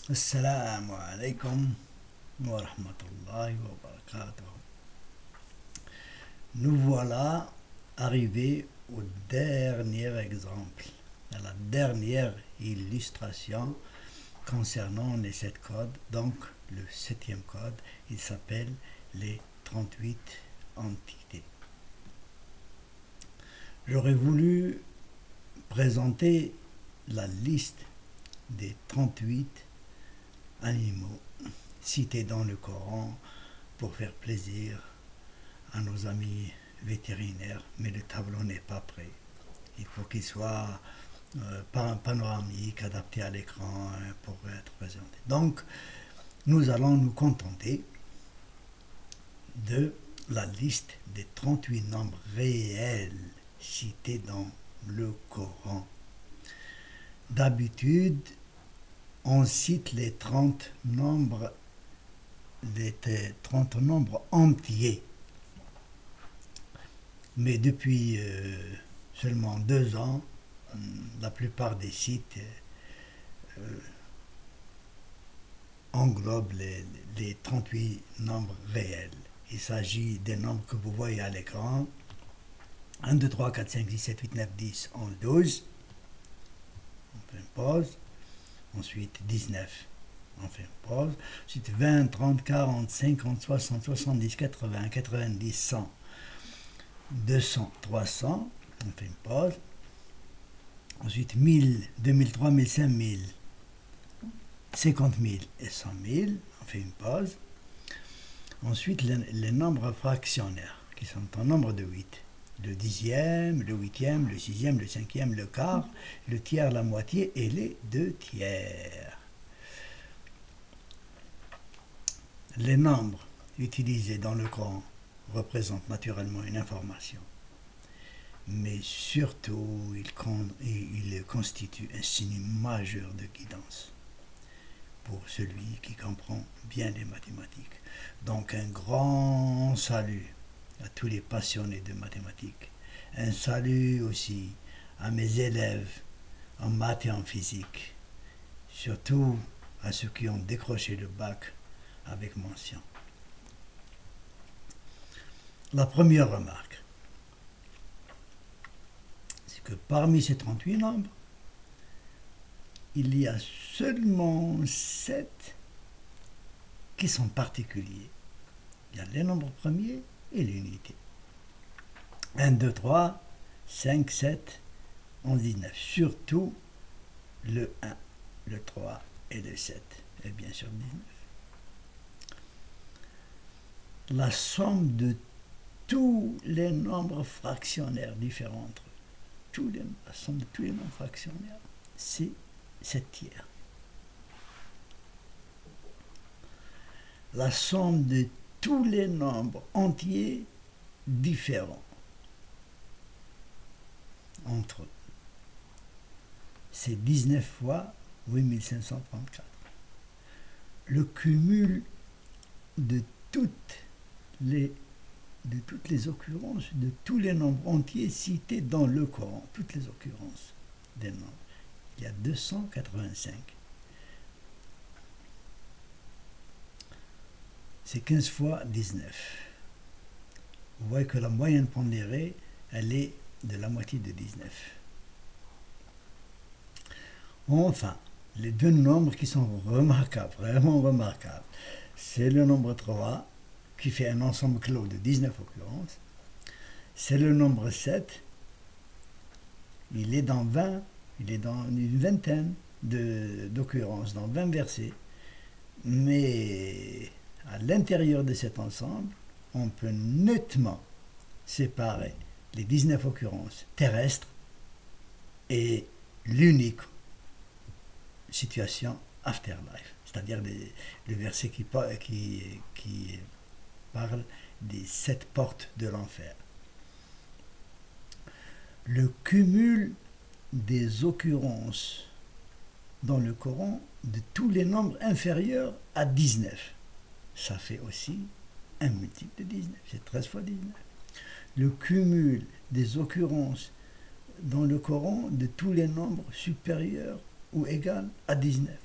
Assalamu alaikum wa rahmatullahi wa barakatuh. Nous voilà arrivés au dernier exemple, à la dernière illustration concernant les 7 codes. Donc, le septième code, il s'appelle les 38 entités. J'aurais voulu présenter la liste des 38 animaux cités dans le Coran pour faire plaisir à nos amis vétérinaires, mais le tableau n'est pas prêt. Il faut qu'il soit panoramique, adapté à l'écran pour être présenté. Donc, nous allons nous contenter de la liste des 38 nombres réels cités dans le Coran. D'habitude, on cite les 30 nombres entiers. Mais depuis seulement 2 ans, la plupart des sites englobent les 38 nombres réels. Il s'agit des nombres que vous voyez à l'écran. 1, 2, 3, 4, 5, 6, 7, 8, 9, 10, 11, 12. On fait une pause. Ensuite 19. On fait une pause. Ensuite 20, 30, 40, 50, 60, 70, 80, 90, 100, 200, 300. On fait une pause. Ensuite 1000, 2000, 3000, 5000, 50 000 et 100 000. On fait une pause. Ensuite les nombres fractionnaires qui sont en nombre de 8. Le dixième, le huitième, le sixième, le cinquième, le quart, le tiers, la moitié et les 2/3. Les nombres utilisés dans le Coran représentent naturellement une information, mais surtout ils constituent un signe majeur de guidance pour celui qui comprend bien les mathématiques. Donc un grand salut à tous les passionnés de mathématiques. Un salut aussi à mes élèves en maths et en physique, surtout à ceux qui ont décroché le bac avec mention. La première remarque, c'est que parmi ces 38 nombres, il y a seulement 7 qui sont particuliers. Il y a les nombres premiers et l'unité. 1, 2, 3, 5, 7, 11, 19. Surtout le 1, le 3 et le 7. Et bien sûr 19. La somme de tous les nombres fractionnaires différents entre eux, la somme de tous les nombres fractionnaires, c'est 7/3. La somme de tous les nombres entiers différents entre eux, c'est 19 fois 8534. Le cumul de toutes les occurrences de tous les nombres entiers cités dans le Coran, toutes les occurrences des nombres, il y a 285. C'est 15 fois 19. Vous voyez que la moyenne pondérée, elle est de la moitié de 19. Enfin, les deux nombres qui sont remarquables, vraiment remarquables, c'est le nombre 3, qui fait un ensemble clos de 19 occurrences. C'est le nombre 7, il est dans une vingtaine d'occurrences, dans 20 versets. Mais à l'intérieur de cet ensemble, on peut nettement séparer les 19 occurrences terrestres et l'unique situation afterlife, c'est-à-dire le verset qui parle des 7 portes de l'enfer. Le cumul des occurrences dans le Coran de tous les nombres inférieurs à 19, ça fait aussi un multiple de 19, c'est 13 fois 19. Le cumul des occurrences dans le Coran de tous les nombres supérieurs ou égaux à 19,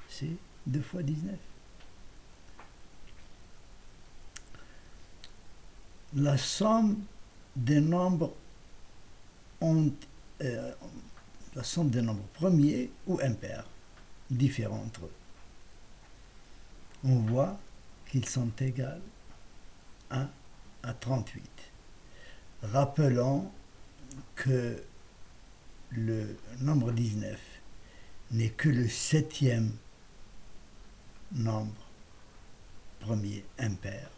C'est 2 fois 19. La somme des nombres la somme des nombres premiers ou impairs, différents entre eux. On voit qu'ils sont égaux 1 à 38. Rappelons que le nombre 19 n'est que le 7e nombre premier impair.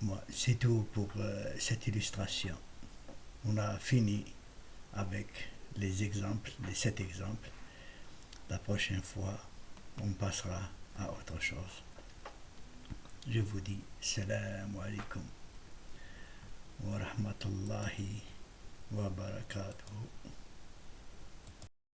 Moi, c'est tout pour cette illustration. On a fini avec les exemples, les 7 exemples. La prochaine fois, on passera à autre chose. Je vous dis salam alaikum wa rahmatullahi wa barakatuh.